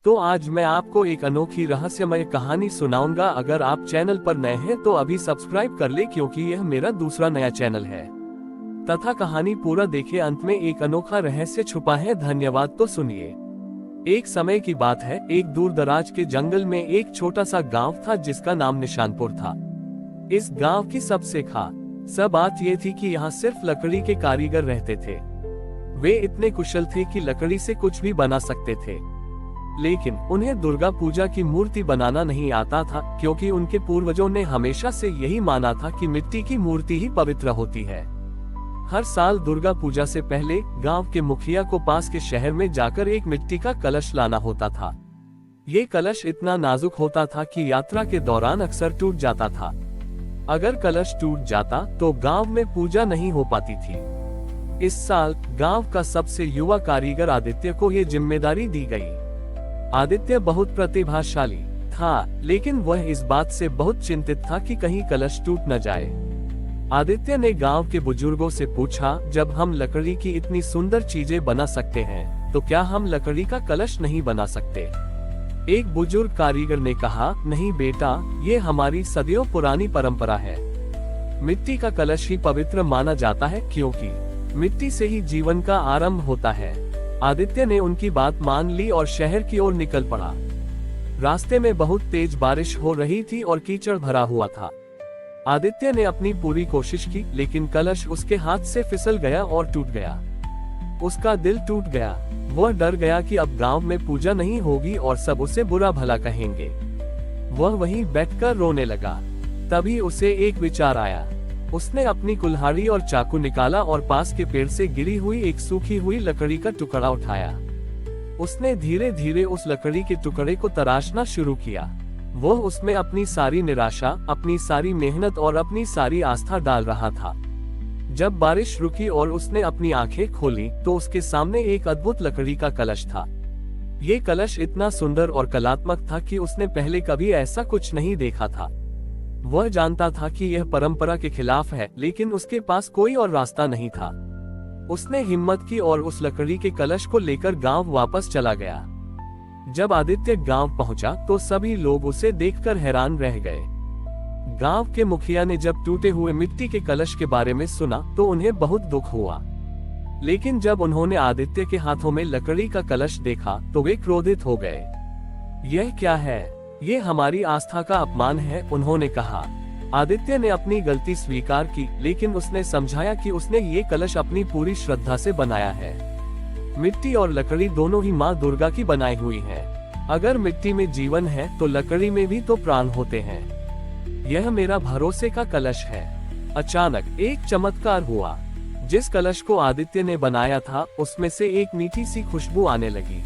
तो आज मैं आपको एक अनोखी रहस्यमय कहानी सुनाऊंगा। अगर आप चैनल पर नए हैं तो अभी सब्सक्राइब कर ले, क्योंकि यह मेरा दूसरा नया चैनल है। तथा कहानी पूरा देखे, अंत में एक अनोखा रहस्य छुपा है। धन्यवाद। तो सुनिए। एक समय की बात है, एक दूर दराज के जंगल में एक छोटा सा गांव था जिसका नाम निशानपुर था। इस गांव की सबसे खास बात यह थी कि यहाँ सिर्फ लकड़ी के कारीगर रहते थे। वे इतने कुशल थे कि लकड़ी से कुछ भी बना सकते थे, लेकिन उन्हें दुर्गा पूजा की मूर्ति बनाना नहीं आता था, क्योंकि उनके पूर्वजों ने हमेशा से यही माना था कि मिट्टी की मूर्ति ही पवित्र होती है। हर साल दुर्गा पूजा से पहले गांव के मुखिया को पास के शहर में जाकर एक मिट्टी का कलश लाना होता था। ये कलश इतना नाजुक होता था कि यात्रा के दौरान अक्सर टूट जाता था। अगर कलश टूट जाता तो गांव में पूजा नहीं हो पाती थी। इस साल गांव का सबसे युवा कारीगर आदित्य को ये जिम्मेदारी दी गई। आदित्य बहुत प्रतिभाशाली था, लेकिन वह इस बात से बहुत चिंतित था कि कहीं कलश टूट न जाए। आदित्य ने गांव के बुजुर्गों से पूछा, जब हम लकड़ी की इतनी सुंदर चीजें बना सकते हैं, तो क्या हम लकड़ी का कलश नहीं बना सकते? एक बुजुर्ग कारीगर ने कहा, नहीं बेटा, ये हमारी सदियों पुरानी परंपरा है। मिट्टी का कलश ही पवित्र माना जाता है, क्योंकि मिट्टी से ही जीवन का आरंभ होता है। आदित्य ने उनकी बात मान ली और शहर की ओर निकल पड़ा। रास्ते में बहुत तेज बारिश हो रही थी और कीचड़ भरा हुआ था। आदित्य ने अपनी पूरी कोशिश की, लेकिन कलश उसके हाथ से फिसल गया और टूट गया। उसका दिल टूट गया। वह डर गया कि अब गांव में पूजा नहीं होगी और सब उसे बुरा भला कहेंगे। वह वहीं बैठकर रोने लगा। तभी उसे एक विचार आया। उसने अपनी कुल्हाड़ी और चाकू निकाला और पास के पेड़ से गिरी हुई एक सूखी हुई लकड़ी का टुकड़ा उठाया। उसने धीरे धीरे उस लकड़ी के टुकड़े को तराशना शुरू किया। वह उसमें अपनी सारी निराशा, अपनी सारी मेहनत और अपनी सारी आस्था डाल रहा था। जब बारिश रुकी और उसने अपनी आंखें खोली, तो उसके सामने एक अद्भुत लकड़ी का कलश था। ये कलश इतना सुंदर और कलात्मक था कि उसने पहले कभी ऐसा कुछ नहीं देखा था। वह जानता था कि यह परंपरा के खिलाफ है, लेकिन उसके पास कोई और रास्ता नहीं था। उसने हिम्मत की और उस लकड़ी के कलश को लेकर गांव वापस चला गया। जब आदित्य गांव पहुंचा तो सभी लोग उसे देखकर हैरान रह गए। गांव के मुखिया ने जब टूटे हुए मिट्टी के कलश के बारे में सुना तो उन्हें बहुत दुख हुआ, लेकिन जब उन्होंने आदित्य के हाथों में लकड़ी का कलश देखा तो वे क्रोधित हो गए। यह क्या है? ये हमारी आस्था का अपमान है, उन्होंने कहा। आदित्य ने अपनी गलती स्वीकार की, लेकिन उसने समझाया कि उसने ये कलश अपनी पूरी श्रद्धा से बनाया है। मिट्टी और लकड़ी दोनों ही माँ दुर्गा की बनाई हुई है। अगर मिट्टी में जीवन है तो लकड़ी में भी तो प्राण होते हैं। यह मेरा भरोसे का कलश है। अचानक एक चमत्कार हुआ। जिस कलश को आदित्य ने बनाया था, उसमें से एक मीठी सी खुशबू आने लगी।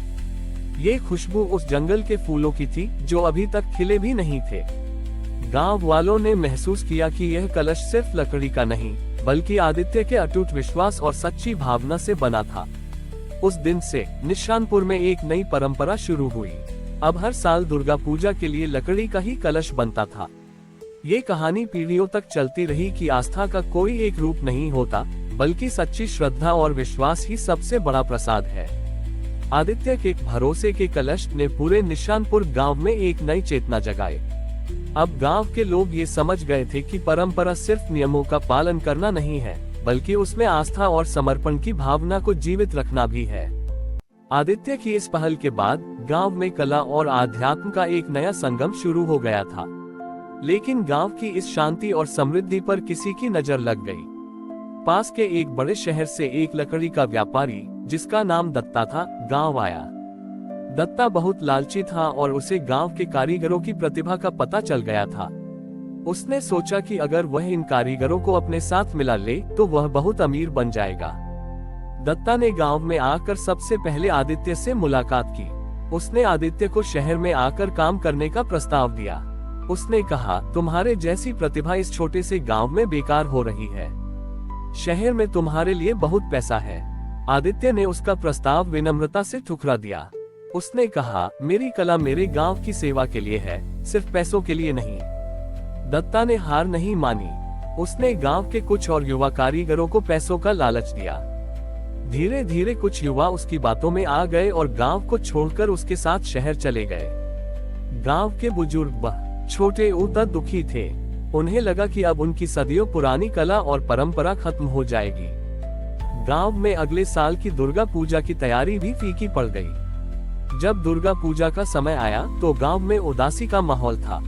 ये खुशबू उस जंगल के फूलों की थी जो अभी तक खिले भी नहीं थे। गांव वालों ने महसूस किया कि यह कलश सिर्फ लकड़ी का नहीं, बल्कि आदित्य के अटूट विश्वास और सच्ची भावना से बना था। उस दिन से निशानपुर में एक नई परंपरा शुरू हुई। अब हर साल दुर्गा पूजा के लिए लकड़ी का ही कलश बनता था। ये कहानी पीढ़ियों तक चलती रही कि आस्था का कोई एक रूप नहीं होता, बल्कि सच्ची श्रद्धा और विश्वास ही सबसे बड़ा प्रसाद है। आदित्य के भरोसे के कलश ने पूरे निशानपुर गांव में एक नई चेतना जगाई। अब गांव के लोग ये समझ गए थे कि परंपरा सिर्फ नियमों का पालन करना नहीं है, बल्कि उसमें आस्था और समर्पण की भावना को जीवित रखना भी है। आदित्य की इस पहल के बाद गांव में कला और आध्यात्म का एक नया संगम शुरू हो गया था। लेकिन गांव की इस शांति और समृद्धि पर किसी की नजर लग गई। पास के एक बड़े शहर से एक लकड़ी का व्यापारी, जिसका नाम दत्ता था, गांव आया। दत्ता बहुत लालची था और उसे गांव के कारीगरों की प्रतिभा का पता चल गया था। उसने सोचा कि अगर वह इन कारीगरों को अपने साथ मिला ले तो वह बहुत अमीर बन जाएगा। दत्ता ने गांव में आकर सबसे पहले आदित्य से मुलाकात की। उसने आदित्य को शहर में आकर काम करने का प्रस्ताव दिया। उसने कहा, तुम्हारे जैसी प्रतिभा इस छोटे से गांव में बेकार हो रही है। शहर में तुम्हारे लिए बहुत पैसा है। आदित्य ने उसका प्रस्ताव विनम्रता से ठुकरा दिया। उसने कहा, मेरी कला मेरे गांव की सेवा के लिए है, सिर्फ पैसों के लिए नहीं। दत्ता ने हार नहीं मानी। उसने गांव के कुछ और युवा कारीगरों को पैसों का लालच दिया। धीरे धीरे कुछ युवा उसकी बातों में आ गए और गांव को छोड़कर उसके साथ शहर चले गए। गांव के बुजुर्ग छोटे उतर दुखी थे। उन्हें लगा कि अब उनकी सदियों पुरानी कला और परंपरा खत्म हो जाएगी। गांव में अगले साल की दुर्गा पूजा की तैयारी भी फीकी पड़ गई। जब दुर्गा पूजा का समय आया तो गांव में उदासी का माहौल था।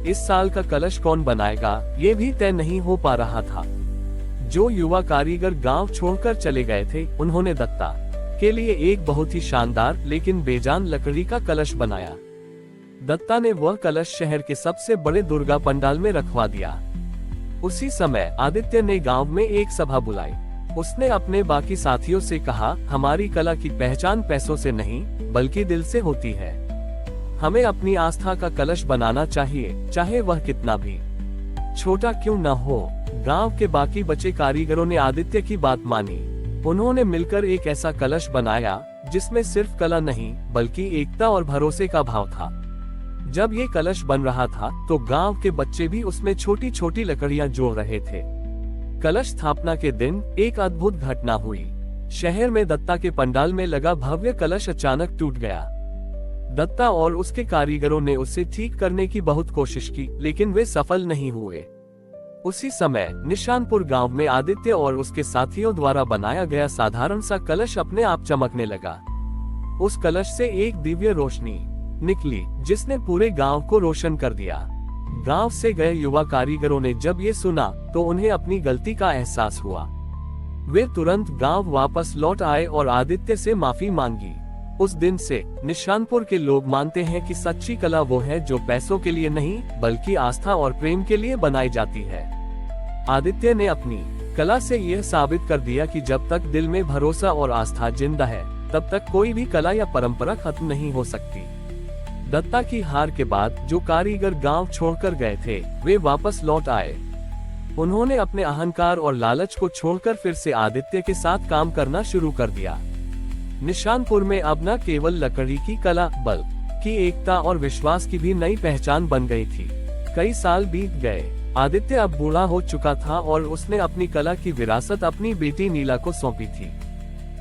इस साल का कलश कौन बनाएगा ये भी तय नहीं हो पा रहा था। जो युवा कारीगर गांव छोड़कर चले गए थे, उन्होंने दत्ता के लिए एक बहुत ही शानदार लेकिन बेजान लकड़ी का कलश बनाया। दत्ता ने वह कलश शहर के सबसे बड़े दुर्गा पंडाल में रखवा दिया। उसी समय आदित्य ने गांव में एक सभा बुलाई। उसने अपने बाकी साथियों से कहा, हमारी कला की पहचान पैसों से नहीं बल्कि दिल से होती है। हमें अपनी आस्था का कलश बनाना चाहिए, चाहे वह कितना भी छोटा क्यों न हो। गांव के बाकी बचे कारीगरों ने आदित्य की बात मानी। उन्होंने मिलकर एक ऐसा कलश बनाया जिसमें सिर्फ कला नहीं बल्कि एकता और भरोसे का भाव था। जब ये कलश बन रहा था तो गांव के बच्चे भी उसमें छोटी छोटी लकड़ियां जोड़ रहे थे। कलश स्थापना के दिन एक अद्भुत घटना हुई। शहर में दत्ता के पंडाल में लगा भव्य कलश अचानक टूट गया। दत्ता और उसके कारीगरों ने उसे ठीक करने की बहुत कोशिश की, लेकिन वे सफल नहीं हुए। उसी समय निशानपुर गांव में आदित्य और उसके साथियों द्वारा बनाया गया साधारण सा कलश अपने आप चमकने लगा। उस कलश से एक दिव्य रोशनी निकली जिसने पूरे गांव को रोशन कर दिया। गांव से गए युवा कारीगरों ने जब ये सुना तो उन्हें अपनी गलती का एहसास हुआ। वे तुरंत गांव वापस लौट आए और आदित्य से माफी मांगी। उस दिन से निशानपुर के लोग मानते हैं कि सच्ची कला वो है जो पैसों के लिए नहीं बल्कि आस्था और प्रेम के लिए बनाई जाती है। आदित्य ने अपनी कला से यह साबित कर दिया कि जब तक दिल में भरोसा और आस्था जिंदा है तब तक कोई भी कला या परंपरा खत्म नहीं हो सकती। दत्ता की हार के बाद जो कारीगर गांव छोड़कर गए थे वे वापस लौट आए। उन्होंने अपने अहंकार और लालच को छोड़कर फिर से आदित्य के साथ काम करना शुरू कर दिया। निशानपुर में अब न केवल लकड़ी की कला बल्कि एकता और विश्वास की भी नई पहचान बन गई थी। कई साल बीत गए। आदित्य अब बूढ़ा हो चुका था और उसने अपनी कला की विरासत अपनी बेटी नीला को सौंपी थी।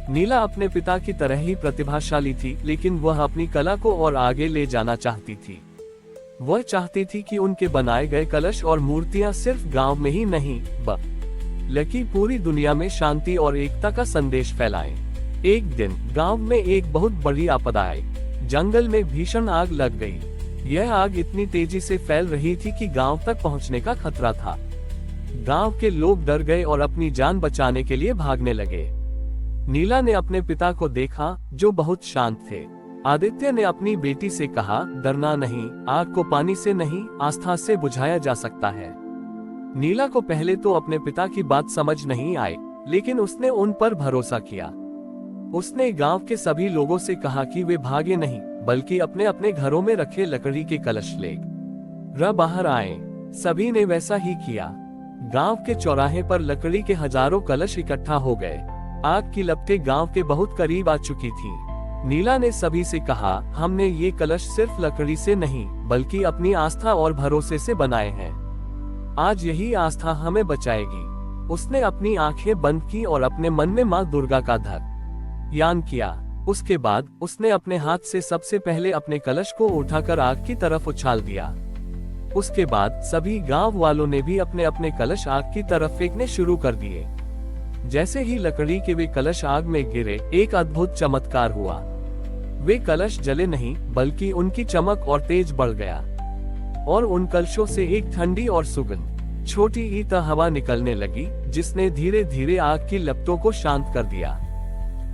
नीला अपने पिता की तरह ही प्रतिभाशाली थी, लेकिन वह अपनी कला को और आगे ले जाना चाहती थी। वह चाहती थी कि उनके बनाए गए कलश और मूर्तियां सिर्फ गांव में ही नहीं बल्कि पूरी दुनिया में शांति और एकता का संदेश फैलाएं। एक दिन गांव में एक बहुत बड़ी आपदा आई। जंगल में भीषण आग लग गई। यह आग इतनी तेजी से फैल रही थी कि गांव तक पहुंचने का खतरा था। गांव के लोग डर गए और अपनी जान बचाने के लिए भागने लगे। नीला ने अपने पिता को देखा जो बहुत शांत थे। आदित्य ने अपनी बेटी से कहा, डरना नहीं, आग को पानी से नहीं आस्था से बुझाया जा सकता है। नीला को पहले तो अपने पिता की बात समझ नहीं आई, लेकिन उसने उन पर भरोसा किया। उसने गांव के सभी लोगों से कहा कि वे भागे नहीं बल्कि अपने अपने घरों में रखे लकड़ी के कलश ले बाहर आए। सभी ने वैसा ही किया। गांव के चौराहे पर लकड़ी के हजारों कलश इकट्ठा हो गए। आग की लपटें गांव के बहुत करीब आ चुकी थी। नीला ने सभी से कहा, हमने ये कलश सिर्फ लकड़ी से नहीं बल्कि अपनी आस्था और भरोसे से बनाए हैं। आज यही आस्था हमें बचाएगी। उसने अपनी आंखें बंद की और अपने मन में मां दुर्गा का ध्यान किया। उसके बाद उसने अपने हाथ से सबसे पहले अपने कलश को उठाकर आग की तरफ उछाल दिया। उसके बाद सभी गांव वालों ने भी अपने अपने कलश आग की तरफ फेंकने शुरू कर दिए। जैसे ही लकड़ी के वे कलश आग में गिरे, एक अद्भुत चमत्कार हुआ। वे कलश जले नहीं बल्कि उनकी चमक और तेज बढ़ गया और उन कलशों से एक ठंडी और सुगंध छोटी ईता हवा निकलने लगी, जिसने धीरे धीरे आग की लपटों को शांत कर दिया।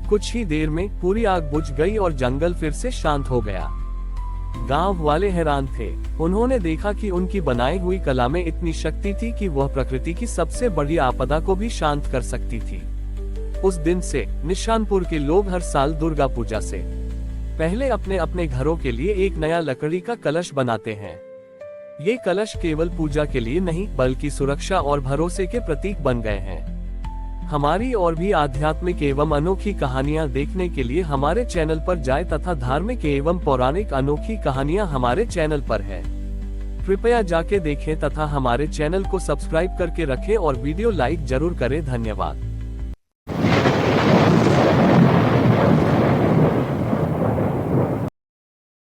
कुछ ही देर में पूरी आग बुझ गई और जंगल फिर से शांत हो गया। गांव वाले हैरान थे। उन्होंने देखा कि उनकी बनाई हुई कला में इतनी शक्ति थी कि वह प्रकृति की सबसे बड़ी आपदा को भी शांत कर सकती थी। उस दिन से निशानपुर के लोग हर साल दुर्गा पूजा से पहले अपने अपने घरों के लिए एक नया लकड़ी का कलश बनाते हैं। ये कलश केवल पूजा के लिए नहीं बल्कि सुरक्षा और भरोसे के प्रतीक बन गए हैं। हमारी और भी आध्यात्मिक एवं अनोखी कहानियां देखने के लिए हमारे चैनल पर जाएं तथा धार्मिक एवं पौराणिक अनोखी कहानियां हमारे चैनल पर है। कृपया जाके देखें तथा हमारे चैनल को सब्सक्राइब करके रखें और वीडियो लाइक जरूर करें। धन्यवाद।